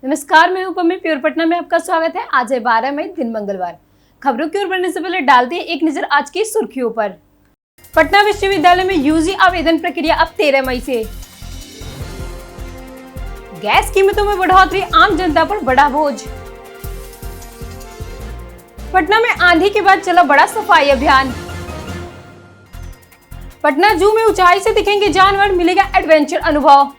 नमस्कार, मैं हूं पम्मी, प्योर पटना में आपका स्वागत है। आज है 12 मई, दिन मंगलवार। खबरों की ओर बढ़ने से पहले डालते हैं एक नजर आज की सुर्खियों पर। पटना विश्वविद्यालय में यूजी आवेदन प्रक्रिया अब 13 मई से। गैस कीमतों में बढ़ोतरी, आम जनता पर बड़ा बोझ। पटना में आंधी के बाद चला बड़ा सफाई अभियान। पटना जू में ऊंचाई से दिखेंगे जानवर, मिलेगा एडवेंचर अनुभव।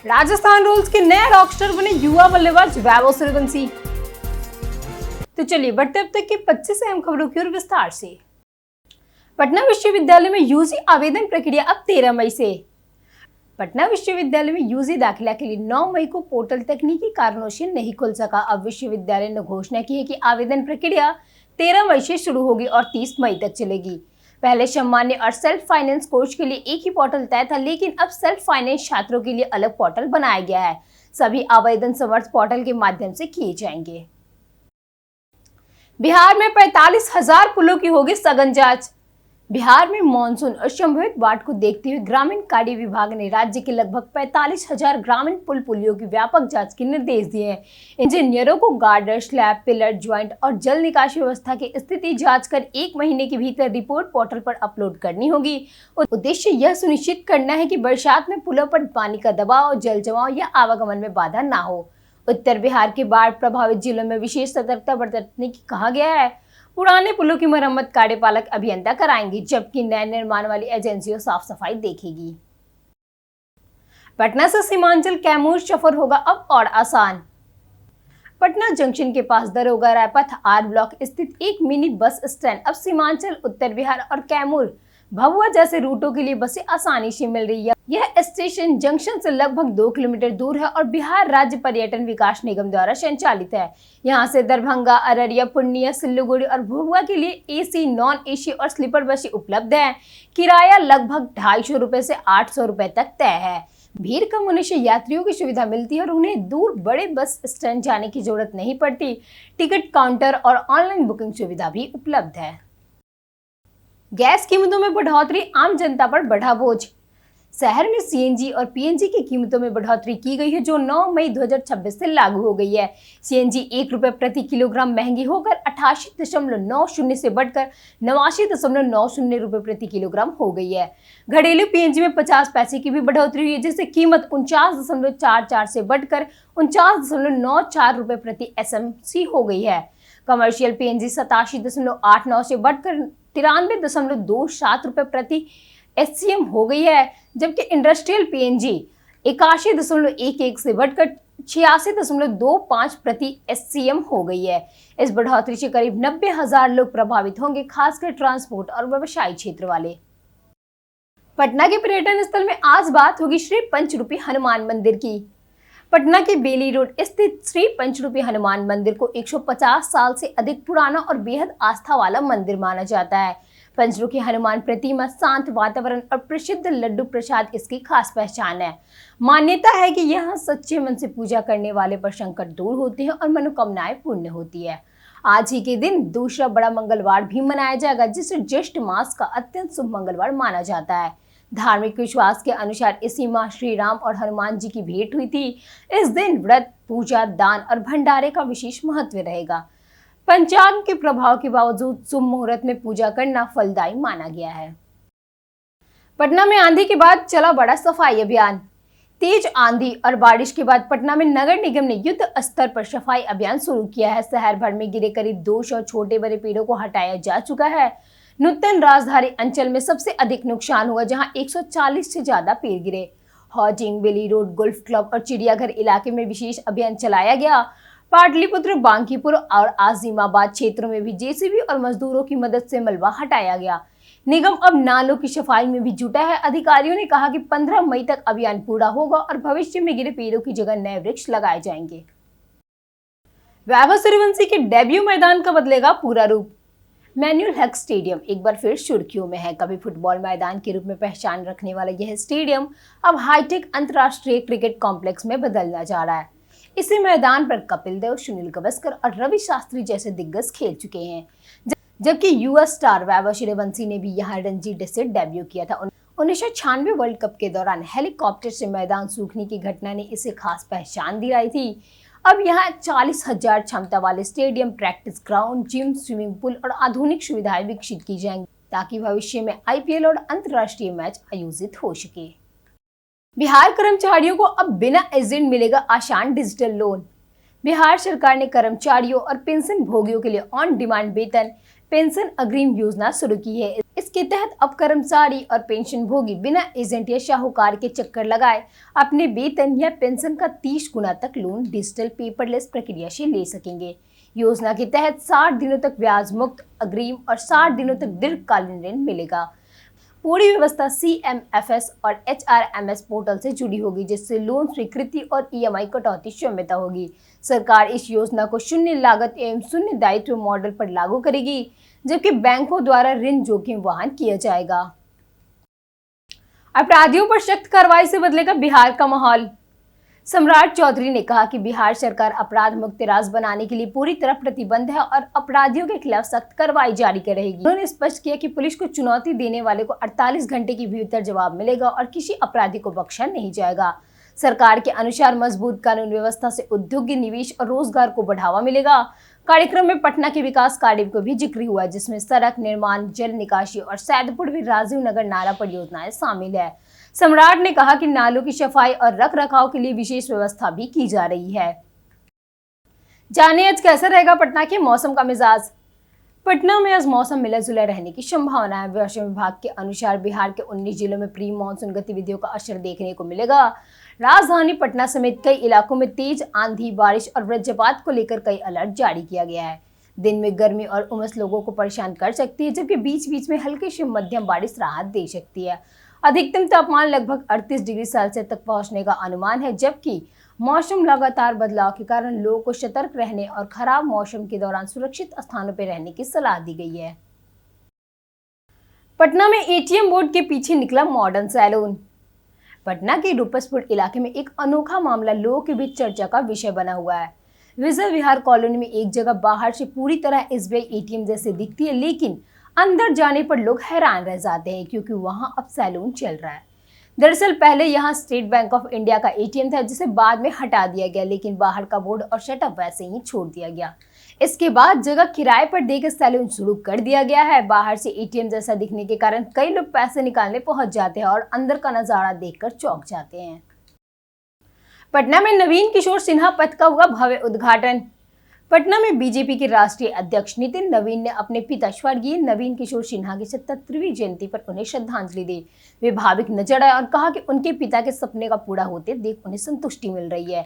राजस्थान रॉयल्स के नए रॉकस्टार बने युवा बल्लेबाज वैभव सूर्यवंशी। तो चलिए बढ़ते अब तक की 25 अहम खबरों की ओर विस्तार से। पटना विश्वविद्यालय में यूजी आवेदन प्रक्रिया अब 13 मई से। पटना विश्वविद्यालय में यूजी दाखिला के लिए 9 मई को पोर्टल तकनीकी कारणों से नहीं खुल सका। अब विश्वविद्यालय ने घोषणा की है कि आवेदन प्रक्रिया 13 मई से शुरू होगी और 30 मई तक चलेगी। पहले सामान्य और सेल्फ फाइनेंस कोर्स के लिए एक ही पोर्टल तय था, लेकिन अब सेल्फ फाइनेंस छात्रों के लिए अलग पोर्टल बनाया गया है। सभी आवेदन समर्थ पोर्टल के माध्यम से किए जाएंगे। बिहार में 45,000 पुलों की होगी सघन जांच। बिहार में मानसून और संभावित बाढ़ को देखते हुए ग्रामीण कार्य विभाग ने राज्य के लगभग 45,000 ग्रामीण पुल पुलियों की व्यापक जांच के निर्देश दिए हैं। इंजीनियरों को गार्डर, स्लैब, पिलर, ज्वाइंट और जल निकासी व्यवस्था की स्थिति जांच कर 1 महीने के भीतर रिपोर्ट पोर्टल पर अपलोड करनी होगी। उद्देश्य यह सुनिश्चित करना है कि बरसात में पुलों पर पानी का दबाव, जल जमाव या आवागमन में बाधा न हो। उत्तर बिहार के बाढ़ प्रभावित जिलों में विशेष सतर्कता बरतने की कहा गया है। पुराने पुलों की मरम्मत कार्यपालक अभियंता कराएंगे, जबकि नए निर्माण वाली एजेंसियों साफ सफाई देखेगी। पटना से सीमांचल कैमूर सफर होगा अब और आसान। पटना जंक्शन के पास दरोगा रायपथ आर ब्लॉक स्थित एक मिनी बस स्टैंड अब सीमांचल, उत्तर बिहार और कैमूर, भभुआ जैसे रूटों के लिए बसें आसानी से मिल रही है। यह स्टेशन जंक्शन से लगभग 2 किलोमीटर दूर है और बिहार राज्य पर्यटन विकास निगम द्वारा संचालित है। यहां से दरभंगा, अररिया, पूर्णिया, सिल्लीगुड़ी और भभुआ के लिए एसी, नॉन एसी और स्लीपर बसें उपलब्ध है। किराया लगभग 250 रुपए से 800 रुपए तक तय है। भीड़ कम होने से यात्रियों की सुविधा मिलती है और उन्हें दूर बड़े बस स्टैंड जाने की जरूरत नहीं पड़ती। टिकट काउंटर और ऑनलाइन बुकिंग सुविधा भी उपलब्ध है। गैस कीमतों में बढ़ोतरी, आम जनता पर बढ़ा बोझ। शहर में सीएनजी और पीएनजी की कीमतों में बढ़ोतरी की गई है, जो 9 मई 2026 से लागू हो गई है। सीएनजी 1 रुपए प्रति किलोग्राम महंगी होकर 88.90 से बढ़कर 89.90 रुपए प्रति किलोग्राम हो गई है। घरेलू पीएनजी में 50 पैसे की भी बढ़ोतरी हुई है, जिससे कीमत 49.44 से बढ़कर 49.94 रुपए प्रति एसएमसी हो गई है। कमर्शियल पीएनजी 87.89 से बढ़कर 93.27 रुपए प्रति एचसीएम हो गई है, जबकि इंडस्ट्रियल पीएनजी 81.11 से बढ़कर 86.25 प्रति एचसीएम हो गई है। इस बढ़ोतरी से करीब 90,000 लोग प्रभावित होंगे, खासकर ट्रांसपोर्ट और व्यवसायिक क्षेत्र वाले। पटना के पर्यटन स्थल में आज बात होगी श्री पंचरूपी हनुमान मंदिर की। पटना के बेली रोड स्थित श्री पंचरूपी हनुमान मंदिर को 150 साल से अधिक पुराना और बेहद आस्था वाला मंदिर माना जाता है। पंचमुखी हनुमान प्रतिमा, शांत वातावरण और प्रसिद्ध लड्डू प्रसाद इसकी खास पहचान है। मान्यता है कि यहाँ सच्चे मन से पूजा करने वाले पर संकट दूर होते हैं और मनोकामनाएं पूर्ण होती है। आज ही के दिन दूसरा बड़ा मंगलवार भी मनाया जाएगा, जिसे ज्येष्ठ मास का अत्यंत शुभ मंगलवार माना जाता है। धार्मिक विश्वास के अनुसार इसी माह श्री राम और हनुमान जी की भेंट हुई थी। इस दिन व्रत, पूजा, दान और भंडारे का विशेष महत्व रहेगा। पंचांग के प्रभाव के बावजूद शुभ मुहूर्त में पूजा करना फलदायी माना गया है। पटना में आंधी के बाद चला बड़ा सफाई अभियान। तेज आंधी और बारिश के बाद पटना में नगर निगम ने युद्ध स्तर पर सफाई अभियान शुरू किया है। शहर भर में गिरे करीब 200 छोटे बड़े पेड़ों को हटाया जा चुका है। नूतन राजधानी अंचल में सबसे अधिक नुकसान हुआ, जहां 140 से ज्यादा पेड़ गिरे। हॉजिंग, बेली रोड, गोल्फ क्लब और चिड़ियाघर इलाके में विशेष अभियान चलाया गया। पाटलिपुत्र, बांकीपुर और आजिमाबाद क्षेत्रों में भी जेसीबी और मजदूरों की मदद से मलबा हटाया गया। निगम अब नालों की सफाई में भी जुटा है। अधिकारियों ने कहा कि 15 मई तक अभियान पूरा होगा और भविष्य में गिरे पेड़ों की जगह नए वृक्ष लगाए जाएंगे। वैभव सूर्यवंशी के डेब्यू मैदान का बदलेगा पूरा रूप। मैनुअल हक स्टेडियम एक बार फिर सुर्खियों में है। कभी फुटबॉल मैदान के रूप में पहचान रखने वाला यह स्टेडियम अब हाईटेक अंतर्राष्ट्रीय क्रिकेट कॉम्प्लेक्स में बदलना जा रहा है। इसी मैदान पर कपिल देव, सुनील गावस्कर और रवि शास्त्री जैसे दिग्गज खेल चुके हैं, जबकि युवा स्टार वैभव सूर्यवंशी ने भी यहाँ रणजी से डेब्यू किया था। 1996 वर्ल्ड कप के दौरान हेलीकॉप्टर से मैदान सूखने की घटना ने इसे खास पहचान दिलाई थी। अब यहाँ 40,000 क्षमता वाले stadium, practice ground, gym, swimming pool और आधुनिक सुविधाएं विकसित की जाएंगी ताकि भविष्य में आईपीएल और अंतर्राष्ट्रीय मैच आयोजित हो सके। बिहार कर्मचारियों को अब बिना एजेंट मिलेगा आसान डिजिटल लोन। बिहार सरकार ने कर्मचारियों और पेंशन भोगियों के लिए ऑन डिमांड वेतन पेंशन अग्रिम योजना शुरू की है। इसके तहत अब कर्मचारी और पेंशन भोगी बिना एजेंट या साहूकार के चक्कर लगाए अपने वेतन या पेंशन का 30 गुना तक लोन डिजिटल पेपरलेस प्रक्रिया से ले सकेंगे। योजना के तहत 60 दिनों तक ब्याज मुक्त अग्रिम और 60 दिनों तक दीर्घकालीन ऋण मिलेगा। पूरी व्यवस्था CMFS और HRMS पोर्टल से जुड़ी होगी, जिससे लोन स्वीकृति और EMI कटौती क्षमता होगी। सरकार इस योजना को शून्य लागत एवं शून्य दायित्व मॉडल पर लागू करेगी, जबकि बैंकों द्वारा ऋण जोखिम वहन किया जाएगा। अपराधियों पर सख्त कार्रवाई से बदलेगा बिहार का माहौल। सम्राट चौधरी ने कहा कि बिहार सरकार अपराध मुक्त राज्य बनाने के लिए पूरी तरह प्रतिबद्ध है और अपराधियों के खिलाफ सख्त कार्रवाई जारी करेगी। उन्होंने स्पष्ट किया कि पुलिस को चुनौती देने वाले को 48 घंटे के भीतर जवाब मिलेगा और किसी अपराधी को बख्शा नहीं जाएगा। सरकार के अनुसार मजबूत कानून व्यवस्था से उद्योग, निवेश और रोजगार को बढ़ावा मिलेगा। कार्यक्रम में पटना के विकास कार्य को भी जिक्र हुआ, जिसमें सड़क निर्माण, जल निकासी और सैदपुर में राजीव नगर नाला परियोजनाएं शामिल है। सम्राट ने कहा कि नालों की सफाई और रख रखाव के लिए विशेष व्यवस्था भी की जा रही है। जानिए आज कैसा रहेगा पटना के मौसम का मिजाज। पटना में आज मौसम मिला जुला रहने की संभावना है। मौसम विभाग के अनुसार बिहार के 19 जिलों में प्री मानसून गतिविधियों का असर देखने को मिलेगा। राजधानी पटना समेत कई इलाकों में तेज आंधी, बारिश और वज्रपात को लेकर कई अलर्ट जारी किया गया है। दिन में गर्मी और उमस लोगों को परेशान कर सकती है, जबकि बीच बीच में हल्की से मध्यम बारिश राहत दे सकती है। अधिकतम तापमान लगभग 38 डिग्री सेल्सियस तक पहुंचने का अनुमान है, जबकि मौसम लगातार बदलाव के कारण लोगों को सतर्क रहने और खराब मौसम के दौरान सुरक्षित स्थानों पर रहने की सलाह दी गई है। पटना में ATM बोर्ड के पीछे निकला मॉडर्न सैलून। पटना के रूपसपुर इलाके में एक अनोखा मामला लोगों के बीच चर्चा का विषय बना हुआ है। विजय विहार कॉलोनी में एक जगह बाहर से पूरी तरह SBI ATM जैसे दिखती है, लेकिन अंदर जाने पर लोग हैरान रह जाते हैं क्योंकि वहां अब सैलून चल रहा है। दरअसल पहले यहां स्टेट बैंक ऑफ इंडिया का ATM था, जिसे बाद में हटा दिया गया, लेकिन बाहर का बोर्ड और शटअप वैसे ही छोड़ दिया गया। इसके बाद जगह किराए पर देकर सैलून शुरू कर दिया गया है। बाहर से ATM जैसा दिखने के कारण कई लोग पैसे निकालने पहुंच जाते हैं और अंदर का नजारा देखकर चौंक जाते हैं। पटना में नवीन किशोर सिन्हा पथ का हुआ भव्य उद्घाटन। पटना में बीजेपी के राष्ट्रीय अध्यक्ष नितिन नवीन ने अपने पिता स्वर्गीय नवीन किशोर सिन्हा की 77वीं जयंती पर उन्हें श्रद्धांजलि दी। वे भावुक नजर आए और कहा कि उनके पिता के सपने का पूरा होते देख उन्हें संतुष्टि मिल रही है।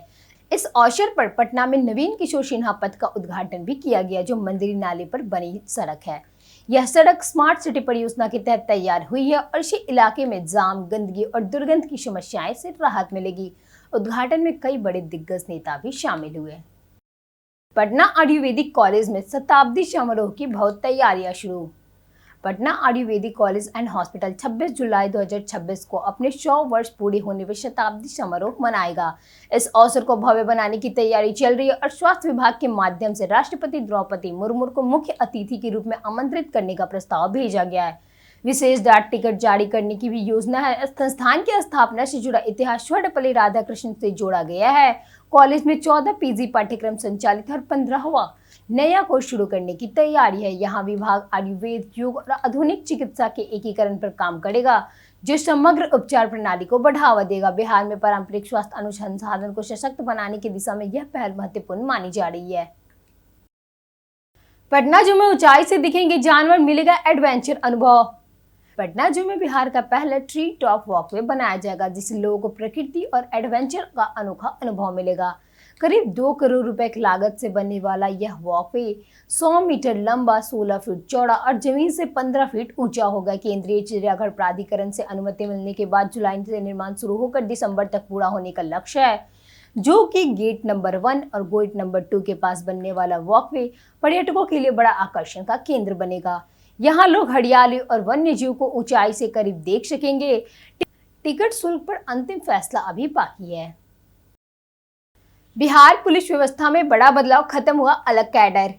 इस अवसर पर पटना में नवीन किशोर सिन्हा पथ का उद्घाटन भी किया गया, जो मंदिर नाले पर बनी सड़क है। यह सड़क स्मार्ट सिटी परियोजना के तहत तैयार हुई है और इसी इलाके में जाम, गंदगी और दुर्गंध की समस्याएं से राहत मिलेगी। उद्घाटन में कई बड़े दिग्गज नेता भी शामिल हुए। पटना आयुर्वेदिक कॉलेज में शताब्दी समारोह की बहुत तैयारियां शुरू। Patna Ayurvedic college and hospital 26 जुलाई 2026 को अपने 100 वर्ष पूरे होने पर शताब्दी समारोह मनाएगा। इस अवसर को भव्य बनाने की तैयारी चल रही है और स्वास्थ्य विभाग के माध्यम से राष्ट्रपति द्रौपदी मुर्मू को मुख्य अतिथि के रूप में आमंत्रित करने का प्रस्ताव भेजा गया है। विशेष डाक टिकट जारी करने की भी योजना है। संस्थान की स्थापना से जुड़ा इतिहास सर्वपल्ली राधाकृष्णन से जोड़ा गया है। कॉलेज में 14 PG पाठ्यक्रम संचालित और 15वां नया कोर्स शुरू करने की तैयारी है। यहाँ विभाग आयुर्वेद, योग और आधुनिक चिकित्सा के एकीकरण पर काम करेगा, जो समग्र उपचार प्रणाली को बढ़ावा देगा। बिहार में पारंपरिक स्वास्थ्य अनुसंधान को सशक्त बनाने की दिशा में यह पहल महत्वपूर्ण मानी जा रही है। पटना जू में ऊंचाई से दिखेंगे जानवर, मिलेगा एडवेंचर अनुभव। पटना जू में बिहार का पहला ट्री टॉप वॉकवे बनाया जाएगा, जिससे लोगों को प्रकृति और एडवेंचर का अनोखा अनुभव मिलेगा। करीब 2 करोड़ रुपए की लागत से बनने वाला यह वॉकवे 100 मीटर लंबा, 16 फीट चौड़ा और जमीन से 15 फीट ऊंचा होगा। केंद्रीय चिड़ियाघर प्राधिकरण से अनुमति मिलने के बाद जुलाई से निर्माण शुरू होकर दिसंबर तक पूरा होने का लक्ष्य है, जो कि गेट नंबर 1 और गेट नंबर 2 के पास बनने वाला वॉकवे पर्यटकों के लिए बड़ा आकर्षण का केंद्र बनेगा। यहाँ लोग हरियाली और वन्य जीव को ऊंचाई से करीब देख सकेंगे। टिकट शुल्क पर अंतिम फैसला अभी बाकी है। बिहार पुलिस व्यवस्था में बड़ा बदलाव, खत्म हुआ अलग कैडर।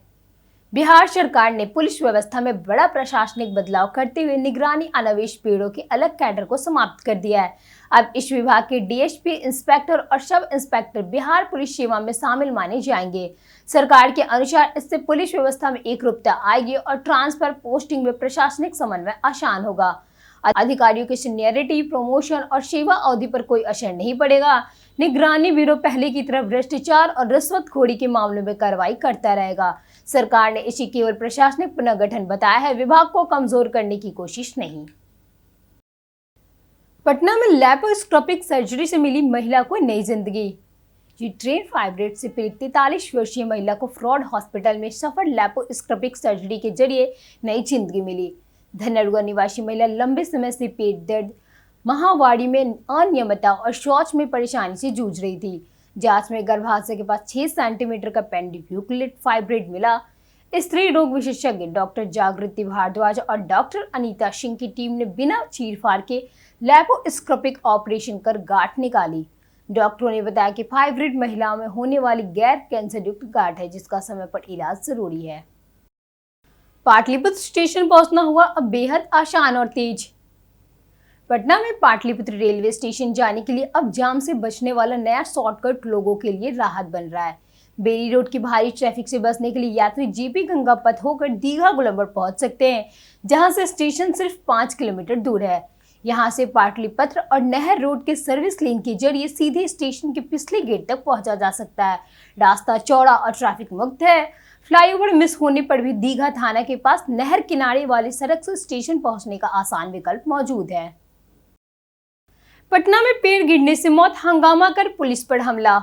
बिहार सरकार ने पुलिस व्यवस्था में बड़ा प्रशासनिक बदलाव करते हुए निगरानी अनावेश पेड़ों के अलग कैडर को समाप्त कर दिया है। अब इस विभाग के डीएसपी, इंस्पेक्टर और सब इंस्पेक्टर बिहार पुलिस सेवा में शामिल माने जाएंगे। सरकार के अनुसार इससे पुलिस व्यवस्था में एकरूपता आएगी और ट्रांसफर, पोस्टिंग में प्रशासनिक समन्वय आसान होगा। अधिकारियों की सीनियरिटी, प्रमोशन और सेवा अवधि पर कोई असर नहीं पड़ेगा। निगरानी ब्यूरो पहले की तरह भ्रष्टाचार और रिश्वतखोरी के मामलों में कार्रवाई करता रहेगा। सरकार ने इसे केवल प्रशासनिक पुनर्गठन बताया है, विभाग को कमजोर करने की कोशिश नहीं। पटना में लैप्रोस्कोपिक सर्जरी से मिली महिला को नई जिंदगी। यूट्रेन फाइब्रोइड से पीड़ित 43 वर्षीय महिला को फ्रॉड हॉस्पिटल में सफल लैप्रोस्कोपिक सर्जरी के जरिए नई जिंदगी मिली। धनरुआ निवासी महिला लंबे समय से पेट दर्द, माहवारी में अनियमितता और शौच में परेशानी से जूझ रही थी। जांच में गर्भाशय के पास 6 सेंटीमीटर का पेंडिक्यूलेट फाइब्रोइड मिला। स्त्री रोग विशेषज्ञ डॉक्टर जागृति भारद्वाज और डॉक्टर अनीता सिंह की टीम ने बिना चीरफाड़ के लैप्रोस्कोपिक ऑपरेशन कर गांठ निकाली। डॉक्टरों ने बताया कि फाइब्रोइड महिलाओं में होने वाली गैर कैंसर युक्त गांठ है, जिसका समय पर इलाज जरूरी है। पाटलिपुत्र स्टेशन पहुंचना हुआ अब बेहद आसान और तेज। पटना में पाटलिपुत्र रेलवे स्टेशन जाने के लिए अब जाम से बचने वाला नया शॉर्टकट लोगों के लिए राहत बन रहा है। बेरी रोड की भारी ट्रैफिक से बचने के लिए यात्री जीपी गंगा पथ होकर दीघा गोलंबर पहुंच सकते हैं, जहां से स्टेशन सिर्फ 5 किलोमीटर दूर है। यहां से पाटलिपुत्र और नहर रोड के सर्विस लेन के जरिए सीधे स्टेशन के पिछले गेट तक पहुंचा जा सकता है। रास्ता चौड़ा और ट्रैफिक मुक्त है। फ्लाईओवर मिस होने पर भी दीघा थाना के पास नहर किनारे वाली सड़क से स्टेशन पहुंचने का आसान विकल्प मौजूद है। पटना में पेड़ गिरने से मौत, हंगामा कर पुलिस पर हमला।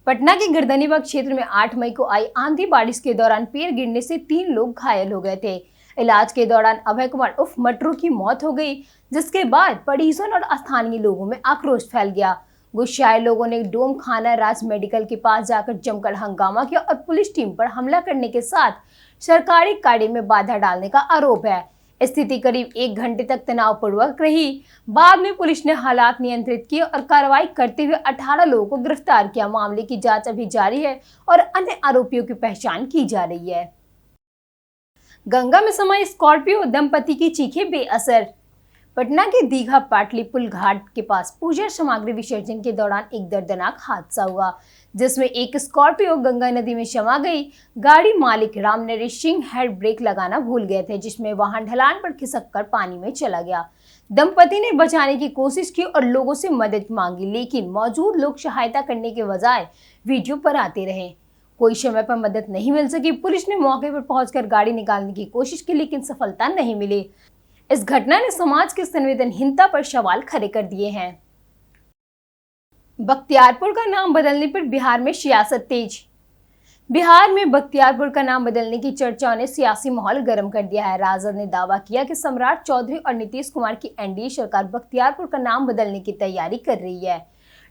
पटना के गर्दनीबाग क्षेत्र में 8 मई को आई आंधी बारिश के दौरान पेड़ गिरने से 3 लोग घायल हो गए थे। इलाज के दौरान अभय कुमार उर्फ मटरू की मौत हो गई, जिसके बाद परिजन और स्थानीय लोगों में आक्रोश फैल गया। गुस्साए लोगों ने डोम खाना राज मेडिकल के पास जाकर जमकर हंगामा किया और पुलिस टीम पर हमला करने के साथ सरकारी कार्य में बाधा डालने का आरोप है। स्थिति करीब 1 घंटे तक तनावपूर्वक रही। बाद में पुलिस ने हालात नियंत्रित किए और कार्रवाई करते हुए 18 लोगों को गिरफ्तार किया। मामले की जांच अभी जारी है और अन्य आरोपियों की पहचान की जा रही है। गंगा में समाये स्कॉर्पियो, दंपति की चीखें बेअसर। पटना के दीघा पाटलिपुत्र घाट के पास पूजा सामग्री विसर्जन के दौरान एक दर्दनाक हादसा हुआ, जिसमें एक स्कॉर्पियो गंगा नदी में समा गई। गाड़ी मालिक रामनरेश सिंह हैंड ब्रेक लगाना भूल गए थे, जिसमें वाहन ढलान पर खिसक कर पानी में चला गया। दंपति ने बचाने की कोशिश की और लोगों से मदद मांगी, लेकिन मौजूद लोग सहायता करने के बजाय वीडियो पर आते रहे। कोई समय पर मदद नहीं मिल सकी। पुलिस ने मौके पर पहुंचकर गाड़ी निकालने की कोशिश की, लेकिन सफलता नहीं मिली। इस घटना ने समाज की संवेदनहीनता पर सवाल खड़े कर दिए हैं। बख्तियारपुर का नाम बदलने पर बिहार में सियासत तेज। बिहार में बख्तियारपुर का नाम बदलने की चर्चाओं ने सियासी माहौल गर्म कर दिया है। राजद ने दावा किया कि सम्राट चौधरी और नीतीश कुमार की एनडीए सरकार बख्तियारपुर का नाम बदलने की तैयारी कर रही है।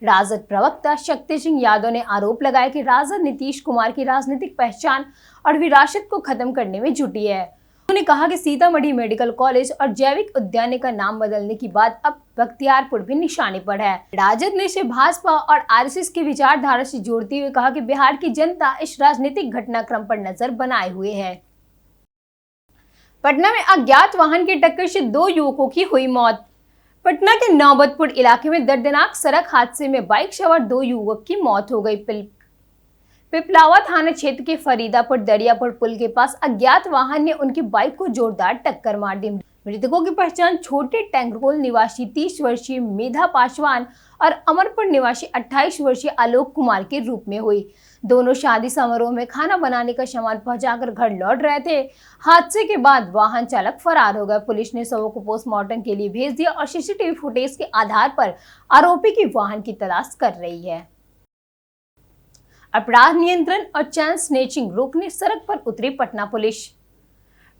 राजद प्रवक्ता शक्ति सिंह यादव ने आरोप लगाया कि राजद नीतीश कुमार की राजनीतिक पहचान और विरासत को खत्म करने में जुटी है। उन्होंने कहा कि सीतामढ़ी मेडिकल कॉलेज और जैविक उद्यान का नाम बदलने की बात अब बख्तियारपुर भी निशाने पर है। राजद ने इसे भाजपा और आरएसएस की विचारधारा से जोड़ते हुए कहा कि बिहार की जनता इस राजनीतिक घटनाक्रम पर नजर बनाए हुए है। पटना में अज्ञात वाहन की टक्कर से 2 युवकों की हुई मौत। पटना के नौबतपुर इलाके में दर्दनाक सड़क हादसे में बाइक सवार 2 युवक की मौत हो गई। पिपलावा थाना क्षेत्र के फरीदापुर दरियापुर पुल के पास अज्ञात वाहन ने उनकी बाइक को जोरदार टक्कर मार दी। मृतकों की पहचान छोटे टैंकरोल निवासी 30 वर्षीय मेधा पासवान और अमरपुर निवासी 28 वर्षीय आलोक कुमार के रूप में हुई। दोनों शादी समारोह में खाना बनाने का सामान पहुंचाकर घर लौट रहे थे। हादसे के बाद वाहन चालक फरार हो गया। पुलिस ने शवों को पोस्टमार्टम के लिए भेज दिया और सीसीटीवी फुटेज के आधार पर आरोपी की वाहन की तलाश कर रही है। अपराध नियंत्रण और चैन स्नैचिंग रोकने सड़क पर उतरी पटना पुलिस।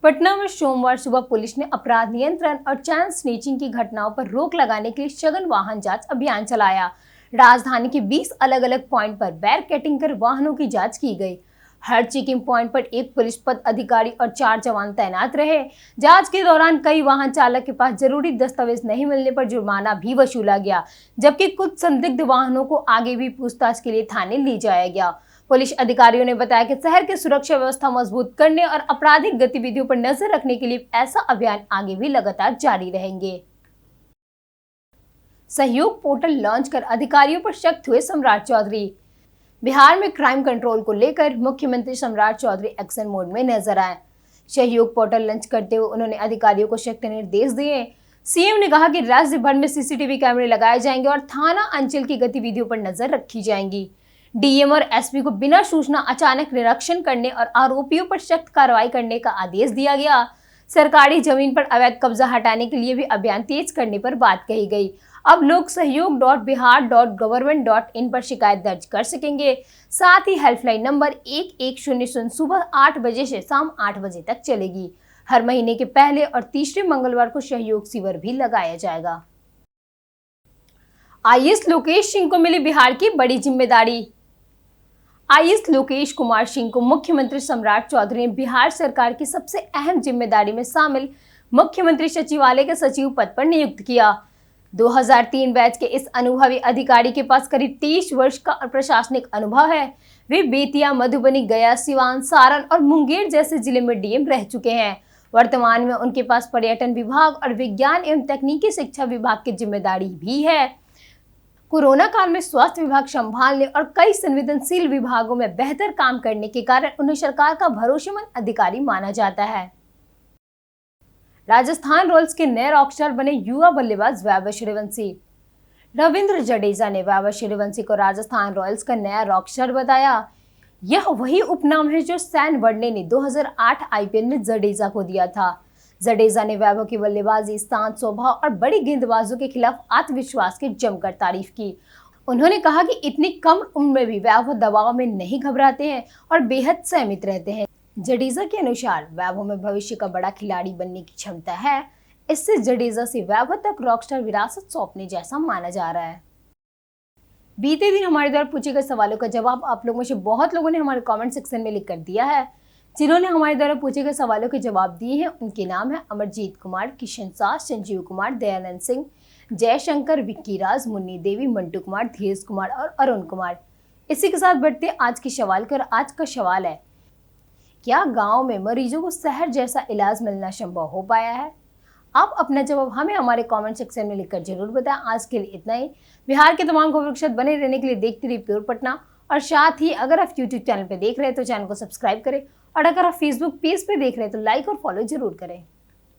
पटना में सोमवार सुबह पुलिस ने अपराध नियंत्रण और चैन स्नैचिंग की घटनाओं पर रोक लगाने के लिए सघन वाहन जांच अभियान चलाया। राजधानी के 20 अलग अलग पॉइंट पर बैरिकेडिंग कर वाहनों की जांच की गई। हर चेकिंग पॉइंट पर एक पुलिस पद अधिकारी और 4 जवान तैनात रहे। जांच के दौरान कई वाहन चालक के पास जरूरी दस्तावेज नहीं मिलने पर जुर्माना भी वसूला गया, जबकि कुछ संदिग्ध वाहनों को आगे भी पूछताछ के लिए थाने ले जाया गया। पुलिस अधिकारियों ने बताया कि शहर की सुरक्षा व्यवस्था मजबूत करने और आपराधिक गतिविधियों पर नजर रखने के लिए ऐसा अभियान आगे भी लगातार जारी रहेंगे। सहयोग पोर्टल लॉन्च कर अधिकारियों पर सख्त हुए सम्राट चौधरी। बिहार में क्राइम कंट्रोल को लेकर मुख्यमंत्री सम्राट चौधरी एक्शन मोड में नजर आए। सहयोग पोर्टल लॉन्च करते हुए उन्होंने अधिकारियों को सख्त निर्देश दिए। सीएम ने कहा कि राज्य भर में सीसीटीवी कैमरे लगाए जाएंगे और थाना अंचल की गतिविधियों पर नजर रखी जाएंगी। डीएम और एसपी को बिना सूचना अचानक निरीक्षण करने और आरोपियों पर सख्त कार्रवाई करने का आदेश दिया गया। सरकारी जमीन पर अवैध कब्जा हटाने के लिए भी अभियान तेज करने पर बात कही गई। अब लोग सहयोग.bihar.government.in पर शिकायत दर्ज कर सकेंगे। साथ ही हेल्पलाइन नंबर 1100 सुबह 8 बजे से शाम 8 बजे तक चलेगी। हर महीने के पहले और तीसरे मंगलवार को सहयोग शिविर भी लगाया जाएगा। आईएएस लोकेश सिंह को मिली बिहार की बड़ी जिम्मेदारी। आईएएस लोकेश कुमार सिंह को मुख्यमंत्री सम्राट चौधरी ने बिहार सरकार की सबसे अहम जिम्मेदारी में शामिल मुख्यमंत्री सचिवालय के सचिव पद पर नियुक्त किया। 2003 बैच के इस अनुभवी अधिकारी के पास करीब 30 वर्ष का प्रशासनिक अनुभव है। वे बेतिया, मधुबनी, गया, सिवान, सारण और मुंगेर जैसे जिले में डीएम रह चुके हैं। वर्तमान में उनके पास पर्यटन विभाग और विज्ञान एवं तकनीकी शिक्षा विभाग की जिम्मेदारी भी है। कोरोना काल में स्वास्थ्य विभाग संभालने और कई संवेदनशील विभागों में बेहतर काम करने के कारण उन्हें सरकार का भरोसेमंद अधिकारी माना जाता है। राजस्थान रॉयल्स के नए रॉकस्टार बने युवा बल्लेबाज वैभव सूर्यवंशी। रविंद्र जडेजा ने वैभव सूर्यवंशी को राजस्थान रॉयल्स का नया रॉकस्टार बताया। यह वही उपनाम है जो सैन वर्डे ने 2008 आईपीएल में जडेजा को दिया था। जडेजा ने वैभव की बल्लेबाजी, शांत स्वभाव और बड़ी गेंदबाजों के खिलाफ आत्मविश्वास की जमकर तारीफ की। उन्होंने कहा कि इतनी कम उम्र में भी वैभव दबाव में नहीं घबराते हैं और बेहद संयमित रहते हैं। जडेजा के अनुसार वैभव में भविष्य का बड़ा खिलाड़ी बनने की क्षमता है। इससे जडेजा से वैभव तक रॉकस्टार विरासत सौंपने जैसा माना जा रहा है। बीते दिन हमारे द्वारा पूछे गए सवालों का जवाब आप लोगों में से बहुत लोगों ने हमारे कमेंट सेक्शन में लिख कर दिया है। जिन्होंने हमारे द्वारा पूछे गए सवालों के जवाब दिए हैं उनके नाम है अमरजीत कुमार, किशन शाह, संजीव कुमार, दयानंद सिंह, जयशंकर, विक्की राज, मुन्नी देवी, मंटू कुमार, धीरज कुमार और अरुण कुमार। इसी के साथ बढ़ते आज के सवाल पर। आज का सवाल है, क्या गांव में मरीजों को शहर जैसा इलाज मिलना संभव हो पाया है? आप अपना जवाब हमें हमारे कमेंट सेक्शन में लिखकर जरूर बताएं। आज के लिए इतना ही। बिहार के तमाम खबरों के साथ बने रहने के लिए देखते रहिए प्योर पटना। और साथ ही अगर आप यूट्यूब चैनल पर देख रहे हैं तो चैनल को सब्सक्राइब करें और अगर आप फेसबुक पेज पे देख रहे हैं तो लाइक और फॉलो जरूर करें।